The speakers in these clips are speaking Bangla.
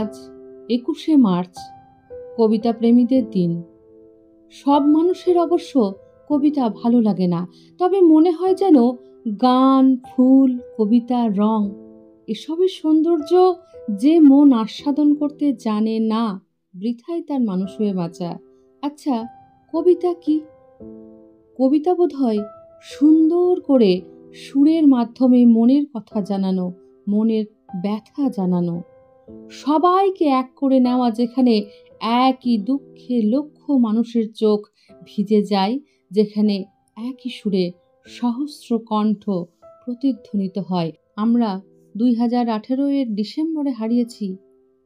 আজ 21শে মার্চ, কবিতা প্রেমীদের দিন। সব মানুষের অবশ্য কবিতা ভালো লাগে না, তবে মনে হয় যেন গান, ফুল, কবিতা, রং এসবের সৌন্দর্য যে মন আস্বাদন করতে জানে না, বৃথাই তার মানুষ হয়ে বাঁচা। আচ্ছা, কবিতা কি? কবিতা বোধহয় সুন্দর করে সুরের মাধ্যমে মনের কথা জানানো, মনের ব্যথা জানানো, সবাইকে এক করে নেওয়া, যেখানে একই দুঃখে লক্ষ মানুষের চোখ ভিজে যায়, যেখানে একই সুরে সহস্র কণ্ঠ প্রতিধ্বনিত হয়। আমরা 2018 ডিসেম্বরে হারিয়েছি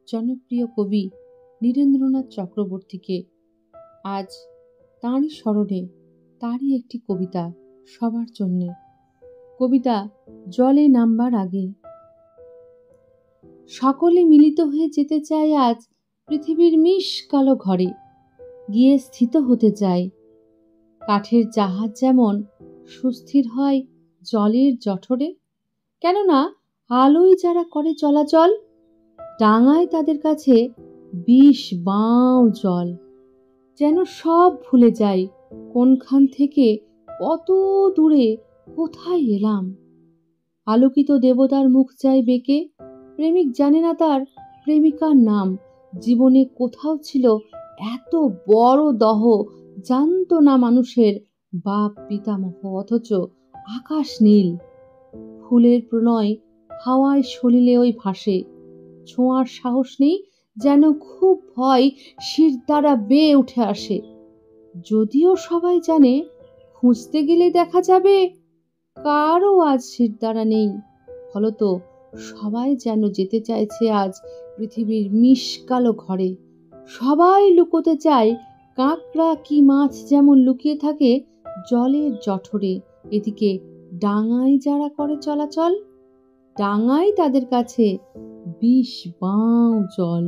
জনপ্রিয় কবি নীরেন্দ্রনাথ চক্রবর্তীকে। আজ তাঁরই স্মরণে তারই একটি কবিতা সবার জন্যে। কবিতা জলে নামবার আগে। সকলে মিলিত হয়ে যেতে চায় আজ পৃথিবীর মিশ কালো ঘরে, গিয়ে স্থিত হতে চায়। কাঠের জাহাজ যেমন সুস্থির হয় জলের জঠরে, কেননা আলোয় যারা করে চলাচল, ডাঙায় তাদের কাছে বিষ বাঁও জল। যেন সব ভুলে যায় কোনখান থেকে কত দূরে কোথায় এলাম। আলোকিত দেবতার মুখ চায় বেঁকে, প্রেমিক জানে না তার প্রেমিকার নাম। জীবনে কোথাও ছিল এত বড় দহ, জানত না মানুষের বাপ পিতামহ, অথচ আকাশ নীল। ফুলের প্রণয় হাওয়ায় সলিলে ওই ভাসে, ছোঁয়ার সাহস নেই, যেন খুব ভয় শির দ্বারা বেয়ে উঠে আসে। যদিও সবাই জানে খুঁজতে গেলে দেখা যাবে, কারও আজ শির দ্বারা নেই। ফলত সবাই যেন যেতে চাইছে আজ পৃথিবীর মিশ কালো ঘরে। সবাই লুকোতে চায় কাঁকড়া কি মাছ যেমন লুকিয়ে থাকে জলের জঠরে। এদিকে ডাঙায় যারা করে চলাচল, ডাঙায় তাদের কাছে বিষ বাঁও জল।